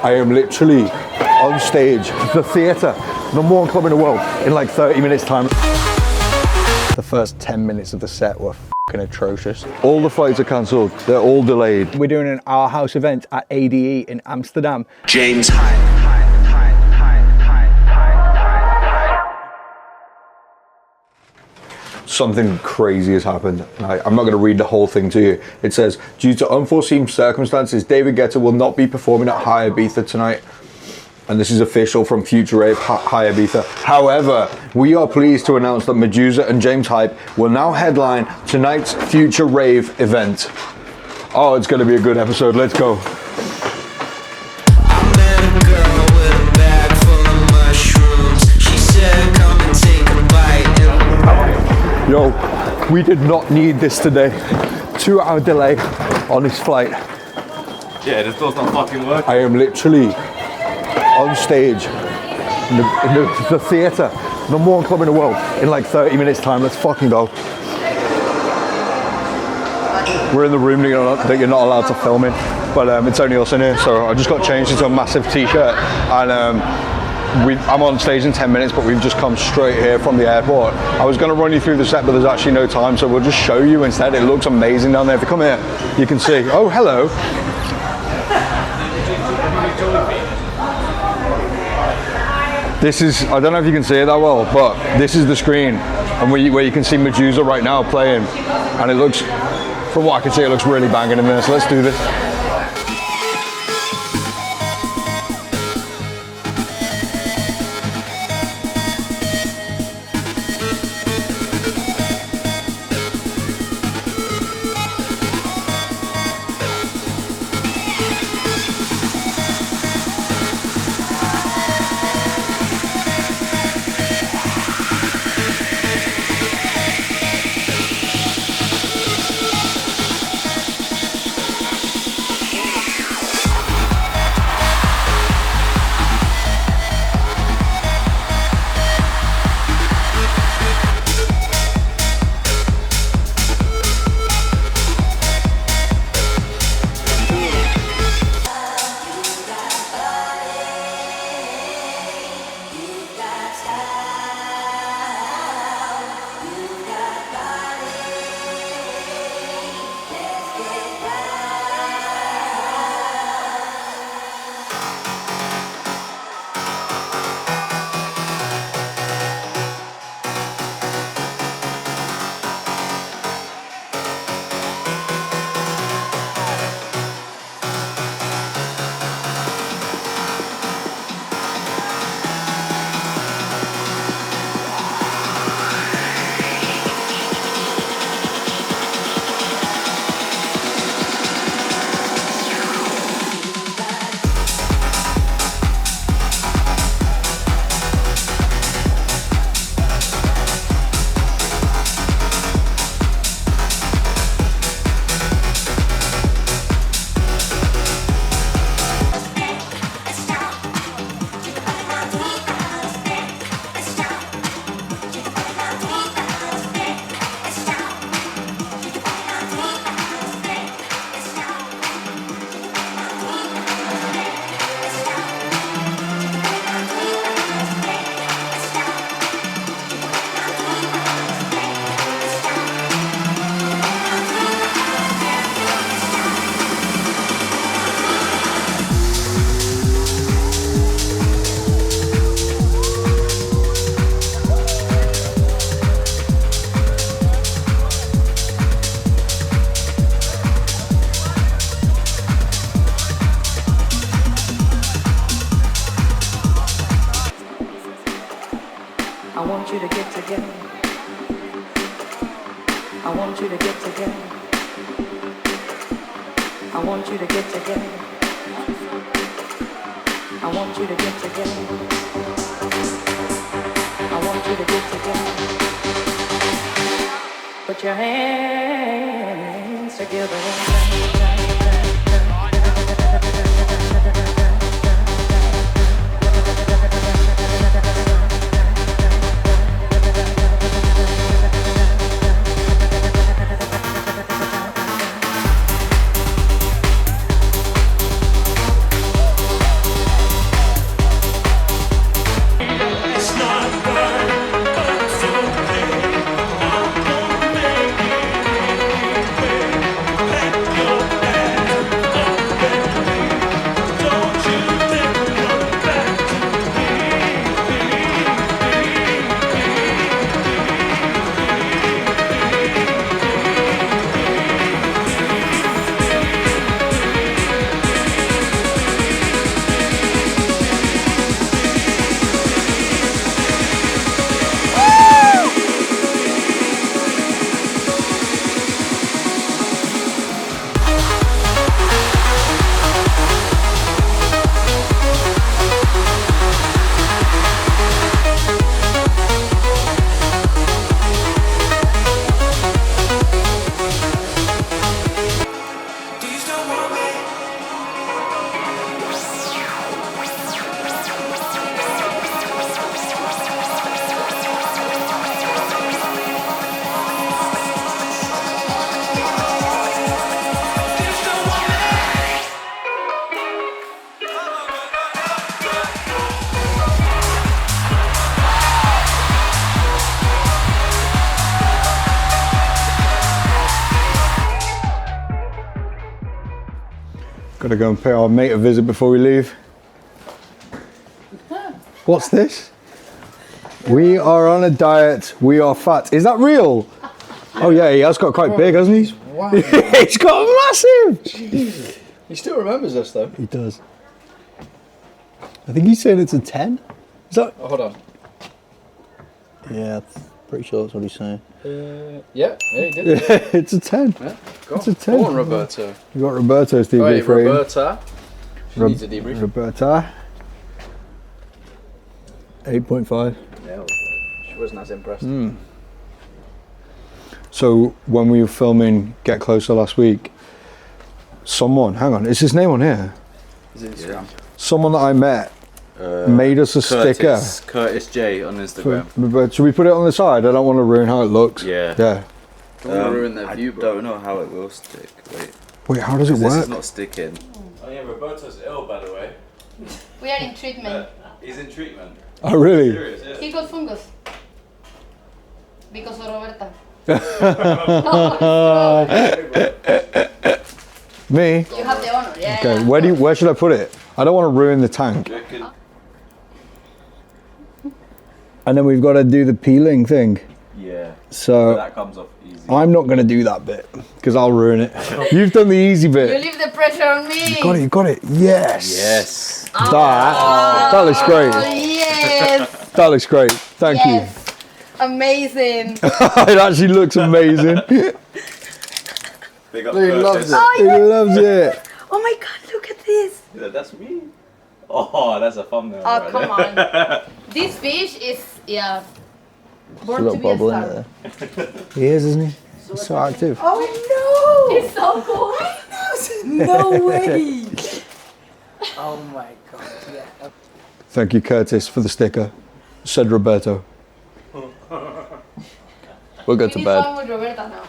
I am literally on stage, the theatre, #1 club in the world, in like 30 minutes time. The first 10 minutes of the set were fucking atrocious. All the flights are cancelled, they're all delayed. We're doing an Our House event at ADE in Amsterdam. James Hἱ. Something crazy has happened. I'm not going to read the whole thing to you. It says, due to unforeseen circumstances, David Guetta will not be performing at Hἱ Ibiza tonight. And this is official from Future Rave, Hἱ Ibiza. However, we are pleased to announce that Medusa and James HY will now headline tonight's Future Rave event. Oh, it's going to be a good episode. Let's go. Yo, we did not need this today. 2-hour delay on this flight. Yeah, this does not fucking work. I am literally on stage in the theatre, #1 club in the world, in like 30 minutes time. Let's fucking go. We're in the room that you're not allowed to film in, but it's only us in here, so I just got changed into a massive t-shirt, and I'm on stage in 10 minutes, but we've just come straight here from the airport. I was going to run you through the set, but there's actually no time, so we'll just show you instead. It looks amazing down there. If you come here, you can see. Oh, hello. This is, I don't know if you can see it that well, but this is the screen, and where you can see Medusa right now playing, and it looks, from what I can see, it looks really banging in there, so let's do this. Put your hands together. Gotta go and pay our mate a visit before we leave. What's this? We are on a diet. We are fat. Is that real? Oh yeah, he has got quite big, hasn't he? Wow. He's got massive. Jesus. He still remembers us though. He does. I think he's saying it's a 10. Is that? Oh, hold on. Yeah, pretty sure that's what he's saying. Yeah, he did. It's a 10. Yeah, go It's a 10. Go on, Roberto. You got Roberto's debrief Right, rating. Roberta. She needs a debrief. Roberta. 8.5. Yeah, she wasn't as impressed. So when we were filming Get Closer last week, someone, hang on, is his name on here? His Instagram. Someone that I met made us a sticker. Curtis J on Instagram. But should we put it on the side? I don't want to ruin how it looks. Yeah. Yeah. Don't want to ruin their view, I bro. don't know how it will stick. Wait, how does it This work? is not sticking. Oh yeah, Roberto's ill, by the way. We are in treatment. He's in treatment. Oh really? Serious, yeah. He got fungus. Because of Roberta. Me? You have the honor, yeah. Okay, where should I put it? I don't want to ruin the tank. Do you reckon- And then we've got to do the peeling thing. Yeah. So That comes off easy. I'm not going to do that bit because I'll ruin it. You've done the easy You bit. leave the pressure on me. You got it. Yes. Yes. That looks great. Oh, yes. That looks great. Thank Yes. Amazing. you. It actually looks amazing. Big up He Curtis. loves it. He loves it. Oh my god, look at this. Yeah, that's me. Oh, that's a thumbnail. Oh, right come there. on. This fish is, yeah, There's a born to little be a bubble in star. it there. He is, isn't he? He's so active. Oh no! It's so cool. No way! Oh my god, yeah. Thank you, Curtis, for the sticker. Said Roberto. We'll go We to need bed. one with Roberta now.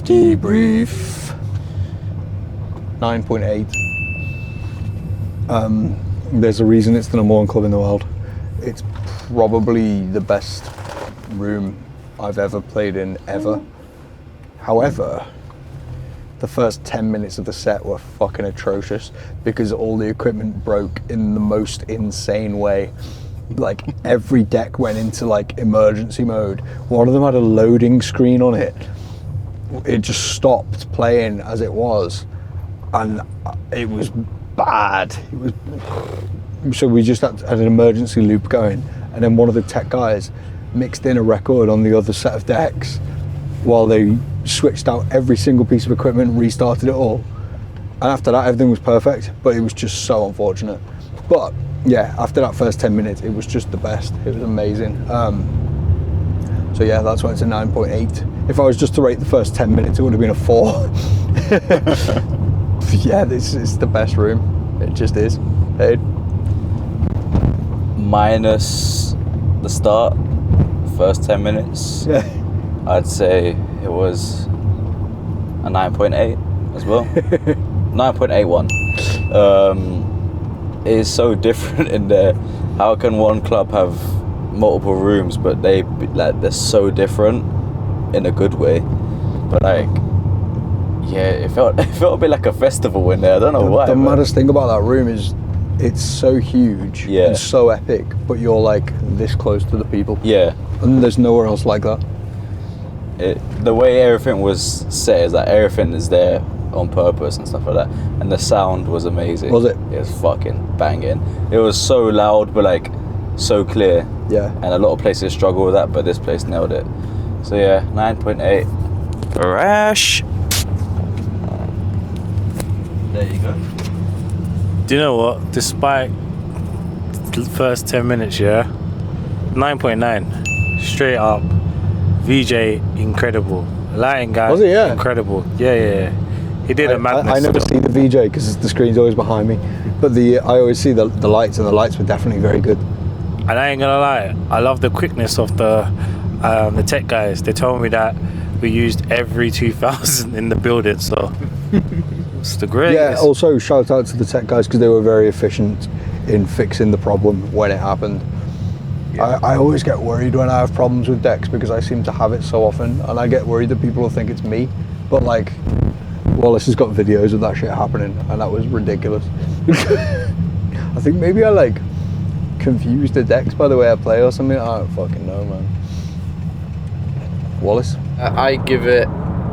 Debrief. 9.8. There's a reason it's the #1 club in the world. It's probably the best room I've ever played in ever. However, the first 10 minutes of the set were fucking atrocious because all the equipment broke in the most insane way. Like every deck went into like emergency mode. One of them had a loading screen on it. It just stopped playing as it was, and it was bad. It was so we just had an emergency loop going, and then one of the tech guys mixed in a record on the other set of decks while they switched out every single piece of equipment, restarted it all, and after that everything was perfect. But it was just so unfortunate. But yeah, after that first 10 minutes, it was just the best. It was amazing. So yeah, that's why it's a 9.8. If I was just to rate the first 10 minutes, it would have been a 4. Yeah, this is the best room. It just is. Hey. Minus the start, first 10 minutes, Yeah. I'd say it was a 9.8 as well. 9.81. It is so different in there. How can one club have multiple rooms, but they're so different in a good way? But like, yeah, it felt a bit like a festival in there. I don't know why. The but- maddest thing about that room is it's so huge Yeah. and so epic, but you're like this close to the people. Yeah. And there's nowhere else like that. The way everything was set is that everything is there on purpose and stuff like that, and the sound was amazing. Was it? It was fucking banging. It was so loud but like so clear, Yeah. and a lot of places struggle with that, but this place nailed it. So yeah, 9.8. Rash. There you go. Do you know what? Despite the first 10 minutes, yeah, 9.9, straight up. VJ, incredible. Lighting guy, Was he? Yeah. incredible. Yeah. He did a madness. I never see the VJ because the screen's always behind me, but I always see the lights, and the lights were definitely very good. And I ain't gonna lie, I love the quickness of the tech guys. They told me that we used every 2000 in the building, so it's the greatest. Yeah, also shout out to the tech guys because they were very efficient in fixing the problem when it happened. I always get worried when I have problems with decks because I seem to have it so often, and I get worried that people will think it's me. But like, Wallace has got videos of that shit happening, and that was ridiculous. I think maybe I like confused the decks by the way I play or something. I don't fucking know, man. Wallace? I give it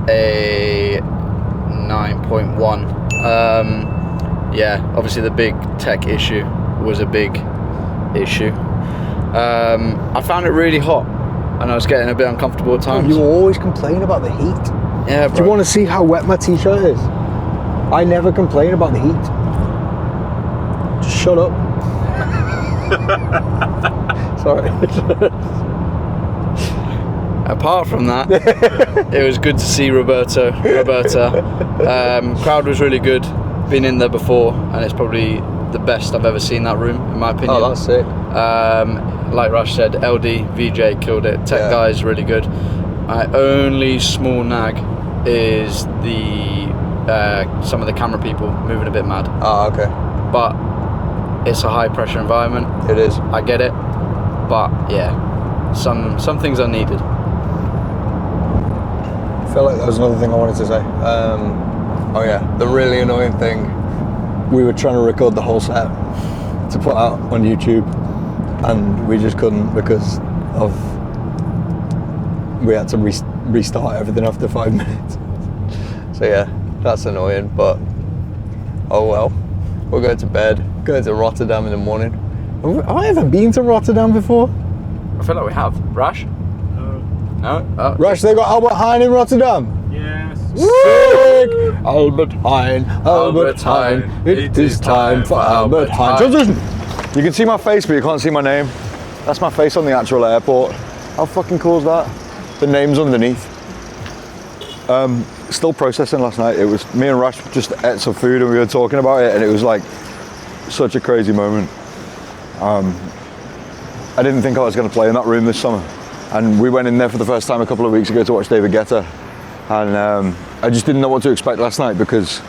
a 9.1. Yeah, obviously the big tech issue was a big issue. I found it really hot, and I was getting a bit uncomfortable at times. You always complain about the heat. Yeah, bro. Do you want to see how wet my t-shirt is? I never complain about the heat. Just shut up. Sorry. Apart from that, it was good to see Roberta. Crowd was really good. Been in there before, and it's probably the best I've ever seen that room, in my opinion. Oh, that's sick. Like Rush said, LD, VJ killed it. Tech guys really good. My only small nag is the some of the camera people moving a bit mad. Ah, okay. But it's a high pressure environment. It is. I get it. But yeah, some things are needed. I feel like there was another thing I wanted to say. Oh yeah, the really annoying thing. We were trying to record the whole set to put out on YouTube, and we just couldn't because of we had to restart everything after 5 minutes. So yeah, that's annoying, but oh well. We'll go to bed, go to Rotterdam in the morning. Have I ever been to Rotterdam before? I feel like we have. Rash? No? Oh. Rush, they got Albert Heijn in Rotterdam? Yes. Sick! Albert Heijn, Albert Heijn, it is time for Albert Heijn. Transition! You can see my face, but you can't see my name. That's my face on the actual airport. How fucking cool is that? The name's underneath. Still processing last night. It was me and Rush just ate some food and we were talking about it, and it was like such a crazy moment. I didn't think I was going to play in that room this summer, and we went in there for the first time a couple of weeks ago to watch David Guetta, and I just didn't know what to expect last night because,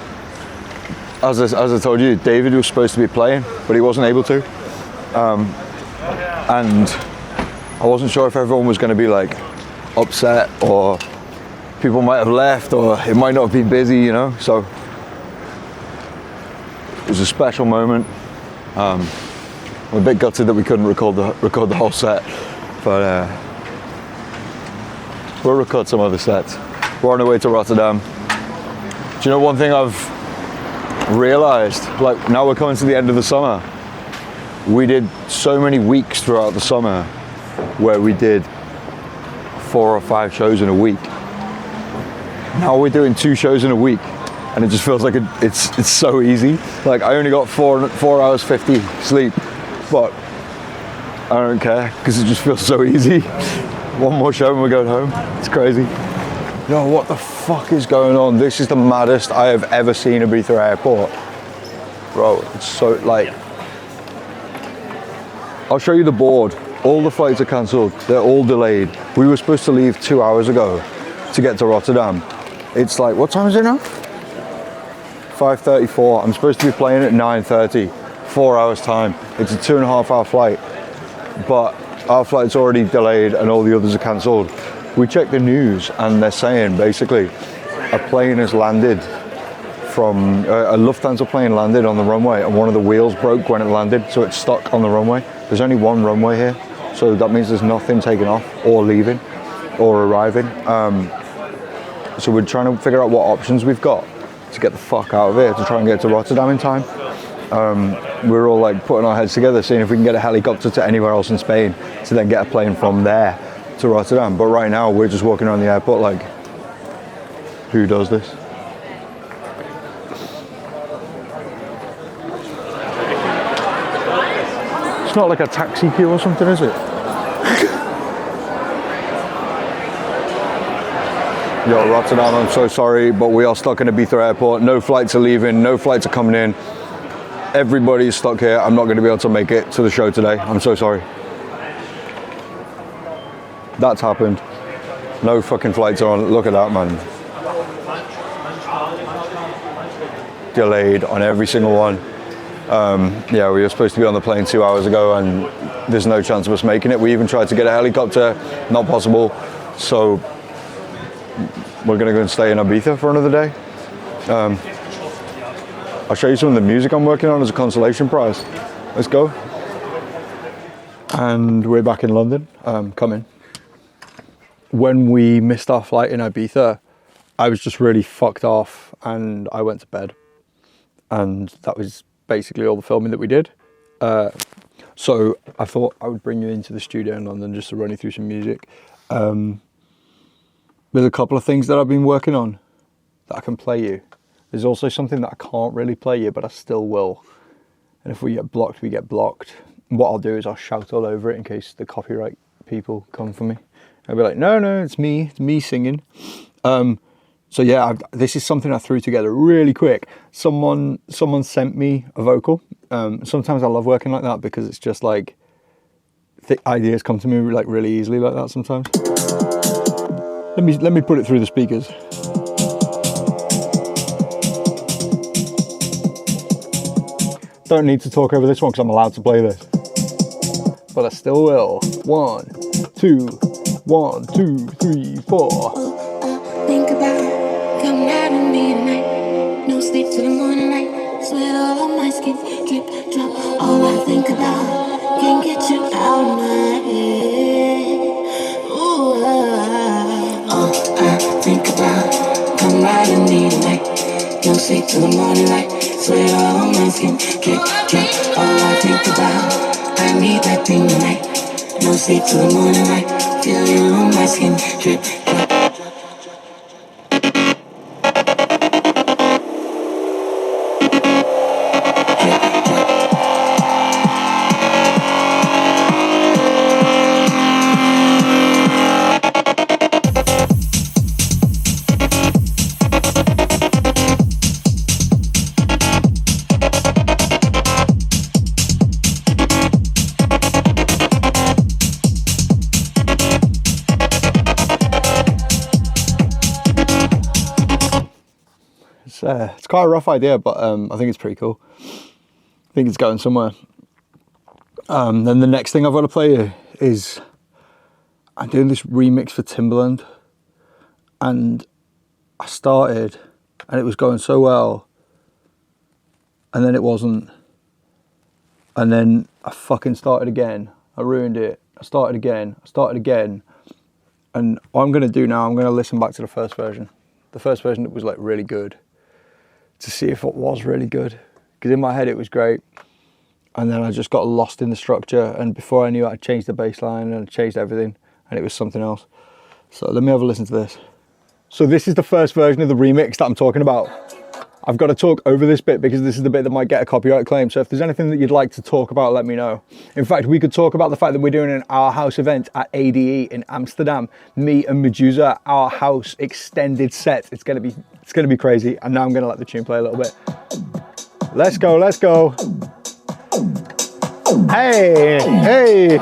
as I told you, David was supposed to be playing, but he wasn't able to, and I wasn't sure if everyone was going to be like upset or people might have left or it might not have been busy, you know. So it was a special moment. I'm a bit gutted that we couldn't record the whole set, but we'll record some other sets. We're on our way to Rotterdam. Do you know one thing I've realised? Like, now we're coming to the end of the summer. We did so many weeks throughout the summer where we did 4 or 5 shows in a week. Now we're doing 2 shows in a week, and it just feels like it's so easy. Like, I only got 4 hours 50 sleep, but I don't care because it just feels so easy. One more show and we're going home. It's crazy. Yo, what the fuck is going on? This is the maddest I have ever seen Ibiza Airport. Bro, it's so, like, I'll show you the board. All the flights are cancelled. They're all delayed. We were supposed to leave 2 hours ago to get to Rotterdam. It's like, what time is it now? 5:34. I'm supposed to be playing at 9:30. 4 hours time. It's a 2.5 hour flight, but our flight's already delayed and all the others are cancelled. We checked the news and they're saying basically a plane has landed from a Lufthansa plane landed on the runway, and one of the wheels broke when it landed, so it's stuck on the runway. There's only one runway here, so that means there's nothing taking off or leaving or arriving. So we're trying to figure out what options we've got to get the fuck out of here to try and get to Rotterdam in time. We're all like putting our heads together, seeing if we can get a helicopter to anywhere else in Spain to then get a plane from there to Rotterdam. But right now we're just walking around the airport like, who does this? It's not like a taxi queue or something, is it? Yo, Rotterdam, I'm so sorry, but we are stuck in Ibiza Airport. No flights are leaving, no flights are coming in. Everybody's stuck here. I'm not going to be able to make it to the show today. I'm so sorry. That's happened. No fucking flights are on. Look at that, man. Delayed on every single one. Yeah, we were supposed to be on the plane 2 hours ago, and there's no chance of us making it. We even tried to get a helicopter, not possible. So we're gonna go and stay in Ibiza for another day. I'll show you some of the music I'm working on as a consolation prize. Let's go. And we're back in London. Come in. When we missed our flight in Ibiza, I was just really fucked off, and I went to bed. And that was basically all the filming that we did. So I thought I would bring you into the studio in London just to run you through some music. There's a couple of things that I've been working on that I can play you. There's also something that I can't really play you, but I still will. And if we get blocked, we get blocked. And what I'll do is I'll shout all over it in case the copyright people come for me. I'll be like, no, it's me singing. So yeah, this is something I threw together really quick. Someone sent me a vocal. Sometimes I love working like that because it's just like, the ideas come to me like really easily like that sometimes. Let me put it through the speakers. Don't need to talk over this one because I'm allowed to play this. But I still will. 1, 2, 1, 2, 3, 4. Think about coming out of me tonight. No sleep till the morning light. Sweat all on my skin, drip, drop. All I think about can't get you out of my head. Ooh, all I think about coming out of me tonight. No sleep till the morning light. Sweat all on my skin, drip, drop. All I think about, I need that thing tonight. No sleep till the morning light. Feel you on my skin, drip, drop. It's quite a rough idea, but I think it's pretty cool. I think it's going somewhere. Then the next thing I've got to play you is I'm doing this remix for Timbaland, and I started and it was going so well, and then it wasn't, and then I fucking started again. I ruined it. I started again, and what I'm going to do now, I'm going to listen back to the first version that was like really good, to see if it was really good, because in my head it was great, and then I just got lost in the structure, and before I knew it, I changed the bass line and I changed everything, and it was something else. So let me have a listen to this. So this is the first version of the remix that I'm talking about. I've got to talk over this bit because this is the bit that might get a copyright claim. So if there's anything that you'd like to talk about, let me know. In fact, we could talk about the fact that we're doing an Our House event at ADE in Amsterdam. Me and Medusa, Our House extended set. It's gonna be crazy. And now I'm gonna let the tune play a little bit. Let's go. Hey.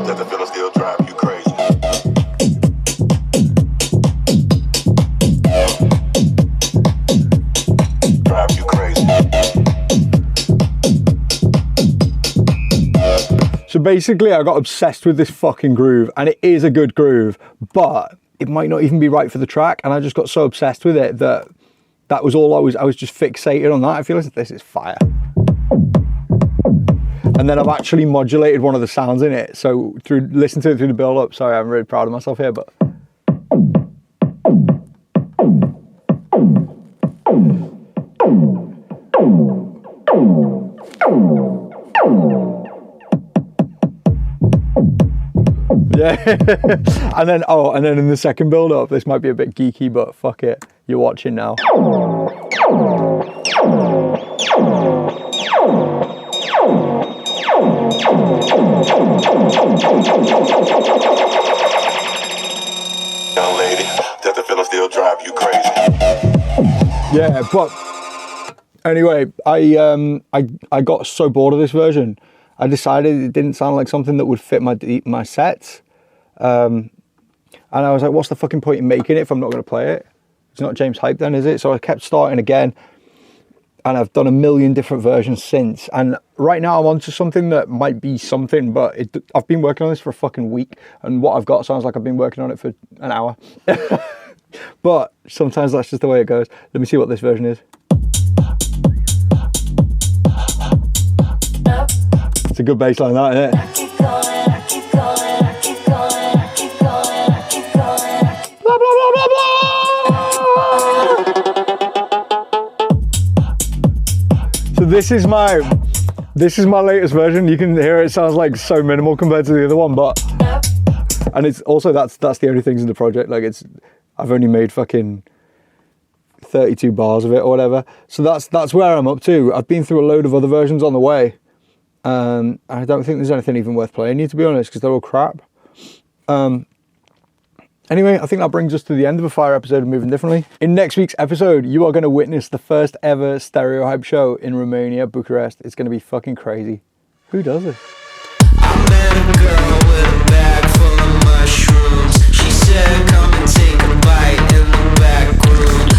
Does the feeling still drive you crazy? Drive you crazy. So basically I got obsessed with this fucking groove, and it is a good groove, but it might not even be right for the track, and I just got so obsessed with it that was all I was just fixated on that. I feel like this is fire. And then I've actually modulated one of the sounds in it. So listen to it through the build up. Sorry, I'm really proud of myself here, but. Yeah. and then in the second build up, this might be a bit geeky, but fuck it. You're watching now. Young lady, does the feeling still drive you crazy? Yeah, but anyway, I got so bored of this version, I decided it didn't sound like something that would fit my sets, and I was like, what's the fucking point in making it if I'm not going to play it? It's not James Hype then, is it? So I kept starting again, and I've done a million different versions since. And right now I'm onto something that might be something, but I've been working on this for a fucking week, and what I've got sounds like I've been working on it for an hour. But sometimes that's just the way it goes. Let me see what this version is. It's a good bass line, that, isn't it? Blah, blah, blah, blah, blah. So this is my latest version. You can hear it sounds like so minimal compared to the other one, but and it's also that's the only things in the project. Like I've only made fucking 32 bars of it or whatever. So that's where I'm up to. I've been through a load of other versions on the way. I don't think there's anything even worth playing you, to be honest, because they're all crap. Anyway, I think that brings us to the end of a fire episode of Moving Differently. In next week's episode, you are going to witness the first ever Stereo Hype show in Romania, Bucharest. It's going to be fucking crazy. Who does this? I met a girl with a bag full of mushrooms. She said, come and take a bite in the back room.